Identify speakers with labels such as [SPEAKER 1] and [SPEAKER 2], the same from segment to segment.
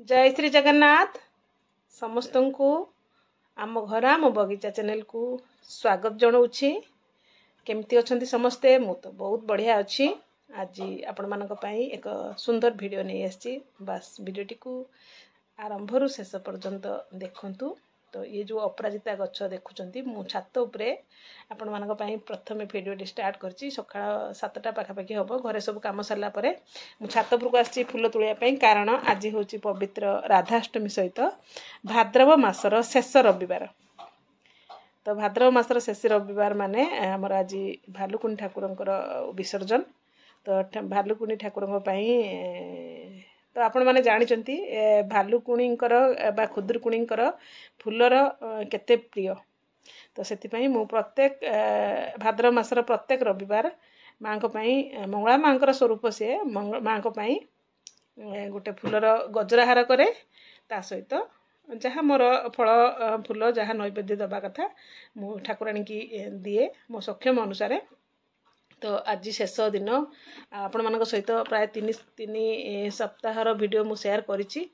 [SPEAKER 1] जय श्री जगन्नाथ समस्त को आम घर आम बगीचा चैनल को स्वागत जनाऊँगी। केमती अच्छा समस्ते मु तो बहुत बढ़िया अच्छी। आज आपण मान एक सुंदर वीडियो नहीं आसी बास वीडियोटी को आरंभ रु शेष पर्यंत देखंतु। तो ये जो अपराजिता गछ देखुंत मु छात उपरे आपण मान प्रथम वीडियो स्टार्ट करची। सका 7टा पाखापाखि हम घरे सब कम सरला मु छात उपरको आसी फूल तुलिया कारण आज हूँ पवित्र राधाष्टमी सहित भाद्रव मासर शेष रविवार। तो भाद्रव मासर शेष रविवार माने आमर आज भालुकुणी ठाकुरंकर विसर्जन। तो भालुकुणी ठाकुर तो आपण माने जानिचंती भालुकुणींकर बा खुदुरकुणींकर फूलर केते प्रिय। तो सेतिपई मु प्रत्येक भाद्रव मासर प्रत्येक रविवार माँ को मंगला माँकर स्वरूप से माँ को गोटे फूलर गजराहार करे ता सहित जहाँ मोर फल फूल जहाँ नैवेद्य दबा कथा मु ठाकुराणी की दिए मो सक्षम अनुसार। तो आज शेष दिन आपण मान सहित प्राय तीन सप्ताहर वीडियो मु शेयर करिछि।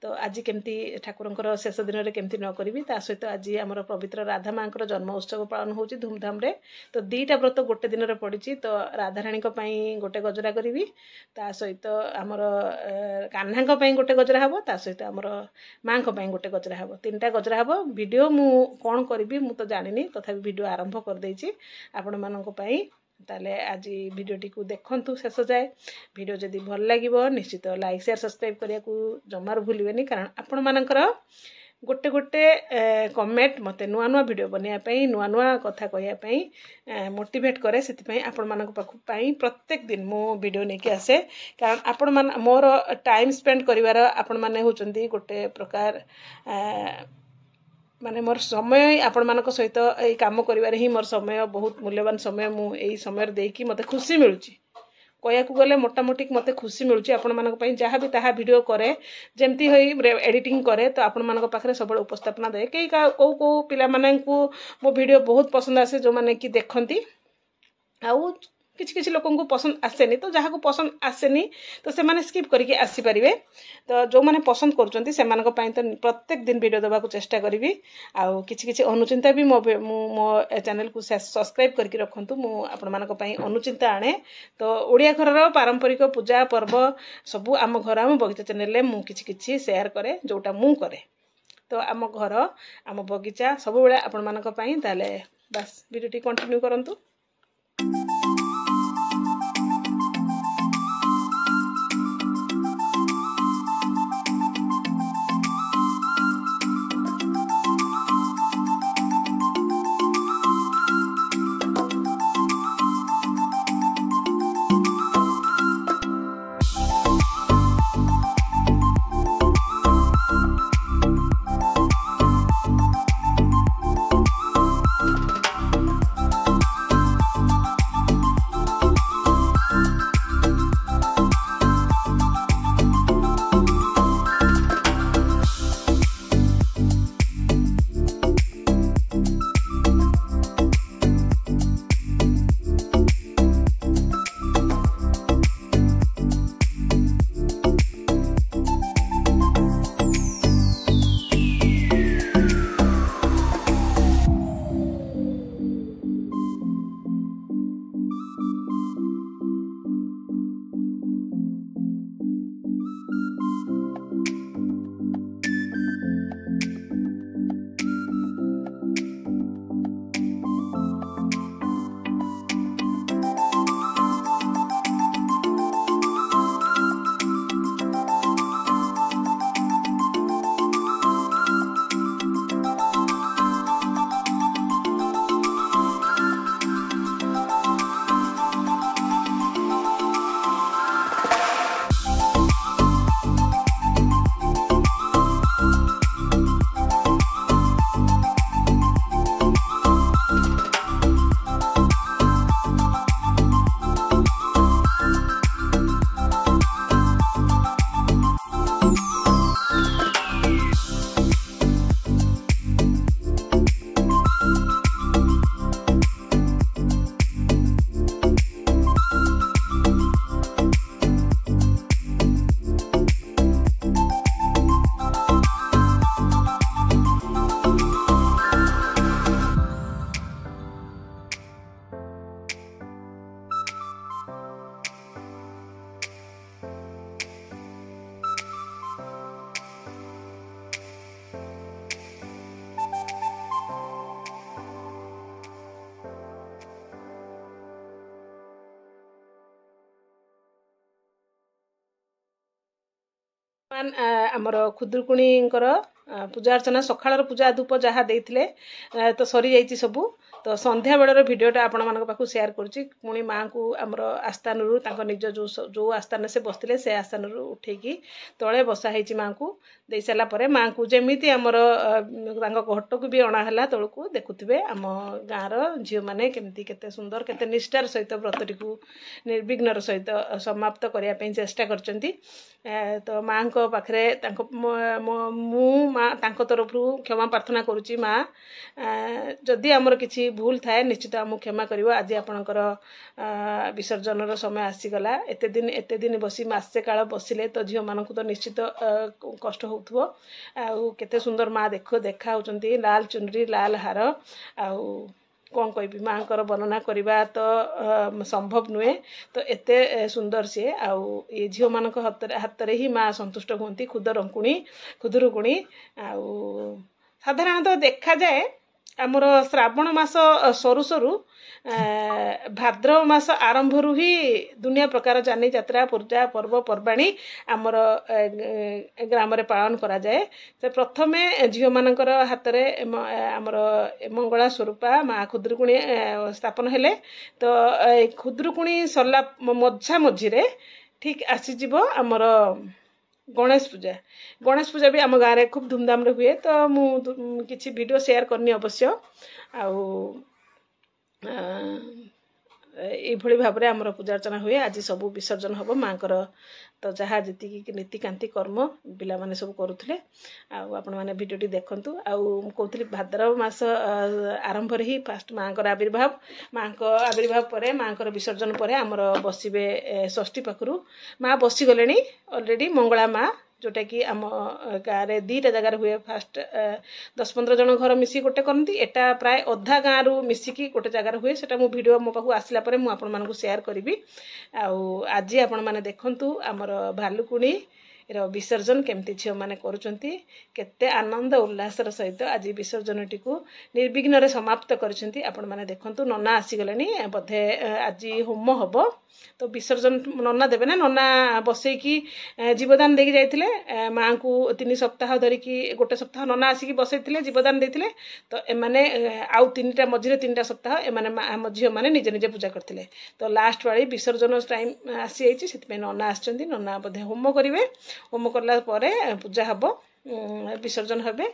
[SPEAKER 1] तो आज केमती ठाकुरंकर शेष दिन में केमती न करी ता सहित आज आमर पवित्र राधा माँकर जन्म उत्सव पालन होची धूमधाम रे। तो दीटा व्रत गोटे दिन में पड़ी। तो राधाराणी गोटे गजरा करी ता सहित आमर कान्हा गोटे गजरा हम ता सहित आमर माँ गोटे गजरा हम 3टा गजरा हम। वीडियो मु कौन करी मु तो जानी तथापि वीडियो आरंभ कर देछि आपण मानक पई। ताले आज वीडियोटी को देखंतु शेष जाए। वीडियो जदि भल लागिबो निश्चित लाइक शेयर सब्सक्राइब करिया को जमार भूलिबेनी कारण आपण मानकर गोटे गोटे कमेंट मते नुआ नुआ वीडियो बनिया पई नुआ नुआ कथा कहया पई मोटिवेट करे। सेति पई आपण मानक पाखु पई प्रत्येक दिन मो वीडियो नेके आसे कारण आपण मान मोर टाइम स्पेंड करिवार आपण माने होचंदी गोटे प्रकार माने मोर समय आपण मानक सहित यही काम करिवार ही मोर समय बहुत मूल्यवान समय मु एई समय देकी मते खुशी मिलुची। कहया को गले मोटामोटी मते खुशी मिलुची आपण मानक पई जहाँ भी ताहा वीडियो करे जेमती होई एडिटिंग करे तो आपण मानक पाखरे सबले उपस्थापना दे कई को पिला माने को मो वीडियो बहुत पसंद आसे जो माने कि देखंती आउ किछि किछि लोकन को पसंद आसेनी। तो जहाँ को पसंद आसेनी तो से माने स्किप करके आसी परिवे। तो जो माने पसंद करचंती से मानक पई तो प्रत्येक दिन वीडियो देबा को चेष्टा करिवि। आउ किछि किछि अनुचिंता भी मो चैनल को सब्सक्राइब करके रखंतु। मु आपण मानक पई अनुचिंता आणे। तो ओडिया घरर पारंपरिक पूजा पर्व सबु आम घर आम बगीचा चैनल ले मु किछि किछि शेयर करे जोटा मु करे। तो आम घर आम बगीचा सब बेले आपण मानक पई ताले बस वीडियोटी कंटिन्यू करंतु। आमर खुदुरुकुणींकर पूजा अर्चना सकाळर पूजा धूप जहाँ देते तो सरी जाइए सबू तो संध्या बेलर भिडटा आपण मान पाक सेयार करुँची पुणी माँ को आमर आस्थान निज जो आस्थान से बसते से आस्थान उठेकी तले बसा है माँ को दे सारापर माँ को जमी आमर घट को भी अणाला तौक देखुवे आम गाँव झील मैंने केमती केते सुंदर केते निष्ठार सहित व्रतटी को निर्विघ्नर सहित समाप्त करने चेष्टा करचंती तो माँ पाखे मु माँ तरफ क्षमा प्रार्थना करुच्ची माँ जदि आमर किसी भूल थाए निश्चित आम क्षमा कर आज आपणकर विसर्जन समय आसीगला एते दिन बसी मसे काल बसिले तो झील मानक तो निश्चित कष्ट होथुवो केते सुंदर माँ देखा होचंती लाल चुनरी लाल हार आउ कौन कहि माँ वर्णना करवा तो संभव नुहे तो एते सुंदर सी आउ ये झील मान हाथ में ही माँ संतुष्ट होती खुदुरुकुणी आउ साधारणतः देखा जाए आमर श्रावण मास सरू सरू भाद्रव मास आरंभ ही दुनिया प्रकार जानी यात्रा पूजा पर्व पर्वाणी आमर ग्राम रे पालन करा जाए तो प्रथमे झील मानकर हाथ में आमर मंगला स्वरूपा माँ खुदुरुकुणी स्थापन हेले तो खुदुरुकुणी सरला मझा मझीरे ठीक आसीज आमर गणेश पूजा भी आम गाँव में खूब धूमधाम रे हुए तो मु किसी वीडियो शेयर करनी अवश्य आउ ये भाव में आमर पूजा अर्चना हुए आज सब विसर्जन हम माँ तो जहाँ जी नीतिकांति कर्म पिला माने सब करुले आपण मैंने भिडियोटी देखु कहती भाद्रव मास आरंभ ही फास्ट माँ आविर्भाव पर माँ विसर्जन पर आमर बसवे षष्ठी पाखु माँ बसीगले अलरेडी मंगला माँ जोटा कि आम गाँव में 2टा जगार हुए फास्ट 10-15 जन घर मिसी गोटे करती एटा प्राय अधा गाँव रु मिसिकी गोटे जगार हुए सेटा मो वीडियो मो पाखु आसला परे मु आपण मानकु शेयर करी आज आपण माने देखंतु आमर भालुकुणी विसर्जन केमती झील मैंने करुँचे केते आनंद उल्लासर सहित आज विसर्जन टी निर्विघ्न समाप्त करछंती आपण माने देखंतु नना आसीगले बोधे आज होम हम तो विसर्जन नना देवे ना नना बसैकी जीवदान देकी जाइथिले माँ को 3 सप्ताह धरिकी गोटे सप्ताह नना आसिकी बसैथिले जीवदान देथिले तो एमाने आउ 3टा मझिरे 3टा सप्ताह एमाने आम झील मैंने निजे निजे पूजा करथिले तो लास्ट वाली विसर्जन टाइम आसी जाइछि सेति नना आछंती नना बोधे होम करिवे होम करला परे पूजा हम विसर्जन हे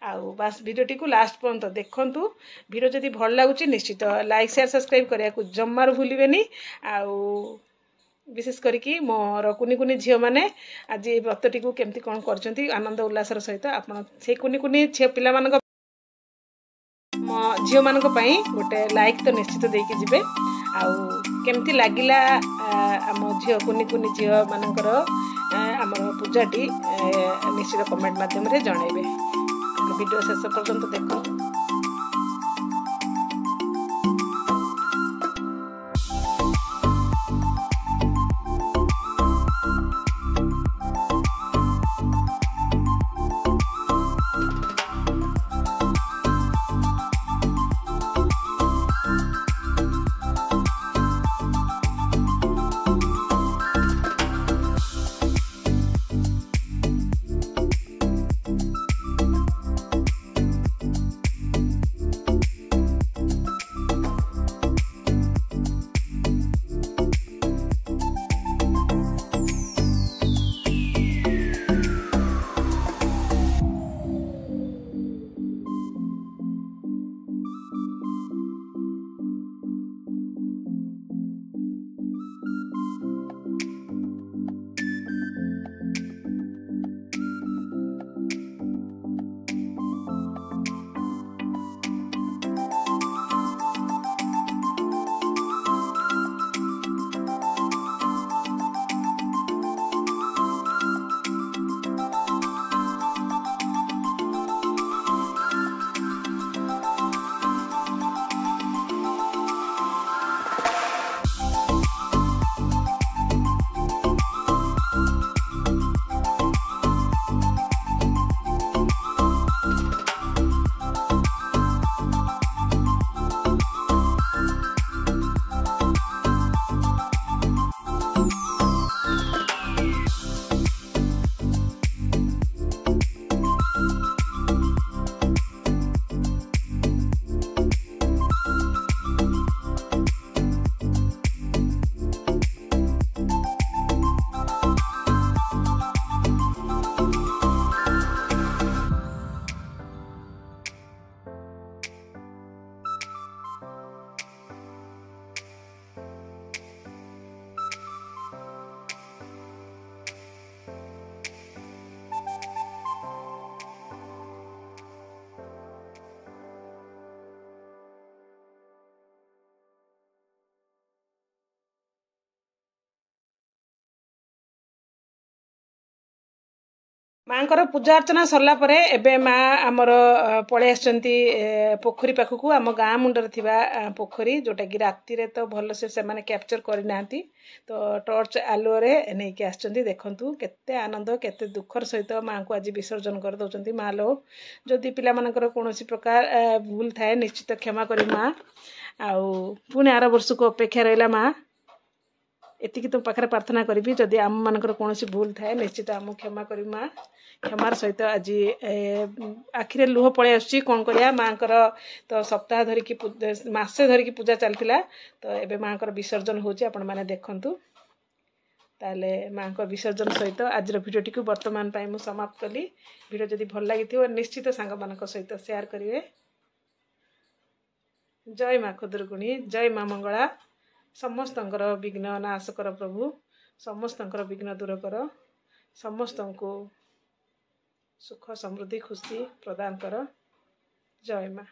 [SPEAKER 1] आउ बास भिडियोटी को लास्ट पर्यंत देखंतु भिडियो जदि भल लगुच निश्चित लाइक शेयर सब्सक्राइब करिया को जम्मार भूलिबेनी आउ विशेष करके मोर कुनी कुनी झील मैंने आज व्रतटी को केमती कौन करछंती आनंद उल्लासर सहित आपन से कुनी कुनी झील पिला मानक झील मानक पई गोटे लाइक तो निश्चित देकी जिबे आउ केमती लागिला आम झील कुनी कुनी झील मानकर आमर पूजाटी निश्चित कमेंट माध्यम रे जणाइबे वीडियो शेष पर्यंत देखो। ମାଙ୍କର ପୂଜା ଅର୍ଚ୍ଚନା ସରିଲା ପରେ ଏବେ ମା ଆମର ପଳେଇ ଆସିଛନ୍ତି ପୋଖରୀ ପାଖକୁ, ଆମ ଗାଁ ମୁଣ୍ଡରେ ଥିବା ପୋଖରୀ, ଯୋଉଟାକି ରାତିରେ ତ ଭଲସେ ସେମାନେ କ୍ୟାପଚର କରିନାହାନ୍ତି, ତ ଟର୍ଚ୍ଚ ଆଲୁଅରେ ନେଇକି ଆସିଛନ୍ତି। ଦେଖନ୍ତୁ କେତେ ଆନନ୍ଦ କେତେ ଦୁଃଖର ସହିତ ମାଙ୍କୁ ଆଜି ବିସର୍ଜନ କରିଦେଉଛନ୍ତି। ମା ଲୋ, ଯଦି ପିଲାମାନଙ୍କର କୌଣସି ପ୍ରକାର ଭୁଲ ଥାଏ ନିଶ୍ଚିତ କ୍ଷମା କରି ମା, ଆଉ ପୁଣି ଆର ବର୍ଷକୁ ଅପେକ୍ଷା ରହିଲା ମା। ଏତିକି ତୋ ପାଖରେ ପ୍ରାର୍ଥନା କରିବି, ଯଦି ଆମମାନଙ୍କର କୌଣସି ଭୁଲ ଥାଏ ନିଶ୍ଚିତ ଆମକୁ କ୍ଷମା କରିବି ମା। କ୍ଷମାର ସହିତ ଆଜି ଆଖିରେ ଲୁହ ପଳେଇ ଆସୁଛି, କ'ଣ କରିବା, ମାଙ୍କର ତ ସପ୍ତାହ ଧରିକି ମାସେ ଧରିକି ପୂଜା ଚାଲିଥିଲା, ତ ଏବେ ମାଙ୍କର ବିସର୍ଜନ ହେଉଛି, ଆପଣମାନେ ଦେଖନ୍ତୁ। ତାହେଲେ ମାଙ୍କ ବିସର୍ଜନ ସହିତ ଆଜିର ଭିଡ଼ିଓଟିକୁ ବର୍ତ୍ତମାନ ପାଇଁ ମୁଁ ସମାପ୍ତ କଲି। ଭିଡ଼ିଓ ଯଦି ଭଲ ଲାଗିଥିବ ନିଶ୍ଚିତ ସାଙ୍ଗମାନଙ୍କ ସହିତ ସେୟାର କରିବେ। ଜୟ ମା ଖୁଦୁରୁକୁଣୀ, ଜୟ ମା ମଙ୍ଗଳା। ସମସ୍ତଙ୍କର ବିଘ୍ନ ନାଶ କର ପ୍ରଭୁ, ସମସ୍ତଙ୍କର ବିଘ୍ନ ଦୂର କର, ସମସ୍ତଙ୍କୁ ସୁଖ ସମୃଦ୍ଧି ଖୁସି ପ୍ରଦାନ କର। ଜୟ ମା।